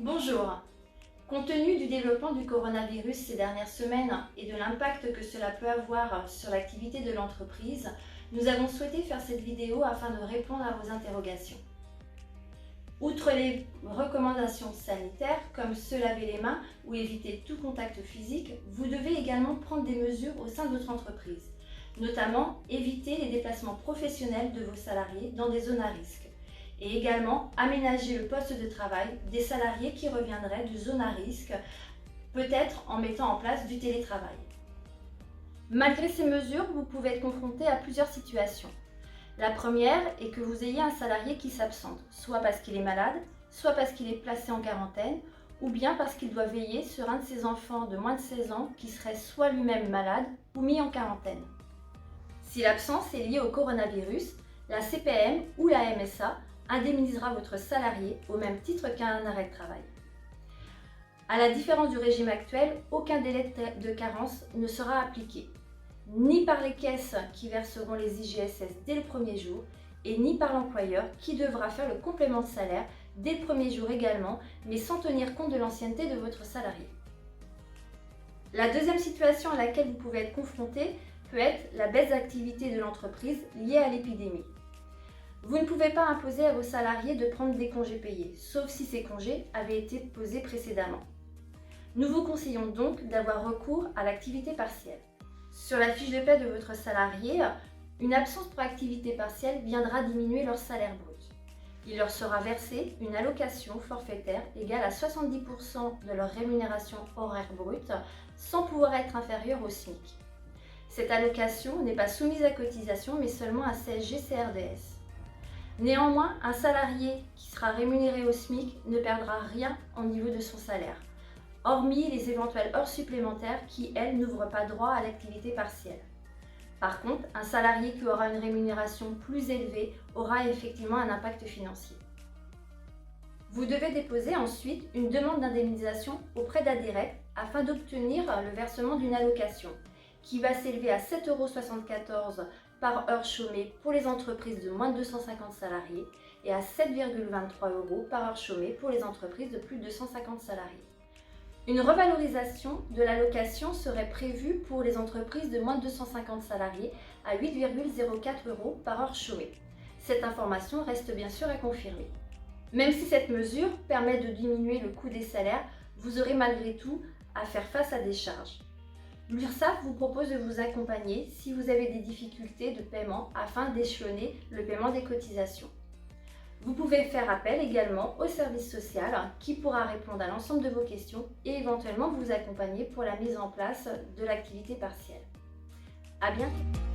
Bonjour. Compte tenu du développement du coronavirus ces dernières semaines et de l'impact que cela peut avoir sur l'activité de l'entreprise, nous avons souhaité faire cette vidéo afin de répondre à vos interrogations. Outre les recommandations sanitaires comme se laver les mains ou éviter tout contact physique, vous devez également prendre des mesures au sein de votre entreprise, notamment éviter les déplacements professionnels de vos salariés dans des zones à risque. Et également aménager le poste de travail des salariés qui reviendraient de zones à risque, peut-être en mettant en place du télétravail. Malgré ces mesures, vous pouvez être confronté à plusieurs situations. La première est que vous ayez un salarié qui s'absente, soit parce qu'il est malade, soit parce qu'il est placé en quarantaine, ou bien parce qu'il doit veiller sur un de ses enfants de moins de 16 ans qui serait soit lui-même malade ou mis en quarantaine. Si l'absence est liée au coronavirus, la CPM ou la MSA indemnisera votre salarié au même titre qu'un arrêt de travail. À la différence du régime actuel, aucun délai de carence ne sera appliqué, ni par les caisses qui verseront les IGSS dès le premier jour, et ni par l'employeur qui devra faire le complément de salaire dès le premier jour également, mais sans tenir compte de l'ancienneté de votre salarié. La deuxième situation à laquelle vous pouvez être confronté peut être la baisse d'activité de l'entreprise liée à l'épidémie. Vous ne pouvez pas imposer à vos salariés de prendre des congés payés, sauf si ces congés avaient été posés précédemment. Nous vous conseillons donc d'avoir recours à l'activité partielle. Sur la fiche de paie de votre salarié, une absence pour activité partielle viendra diminuer leur salaire brut. Il leur sera versé une allocation forfaitaire égale à 70% de leur rémunération horaire brute, sans pouvoir être inférieure au SMIC. Cette allocation n'est pas soumise à cotisation, mais seulement à CSG-CRDS. Néanmoins, un salarié qui sera rémunéré au SMIC ne perdra rien au niveau de son salaire, hormis les éventuelles heures supplémentaires qui, elles, n'ouvrent pas droit à l'activité partielle. Par contre, un salarié qui aura une rémunération plus élevée aura effectivement un impact financier. Vous devez déposer ensuite une demande d'indemnisation auprès d'Adirect afin d'obtenir le versement d'une allocation qui va s'élever à 7,74 € par heure chômée pour les entreprises de moins de 250 salariés et à 7,23 € par heure chômée pour les entreprises de plus de 250 salariés. Une revalorisation de l'allocation serait prévue pour les entreprises de moins de 250 salariés à 8,04 € par heure chômée. Cette information reste bien sûr à confirmer. Même si cette mesure permet de diminuer le coût des salaires, vous aurez malgré tout à faire face à des charges. L'URSSAF vous propose de vous accompagner si vous avez des difficultés de paiement afin d'échelonner le paiement des cotisations. Vous pouvez faire appel également au service social qui pourra répondre à l'ensemble de vos questions et éventuellement vous accompagner pour la mise en place de l'activité partielle. À bientôt!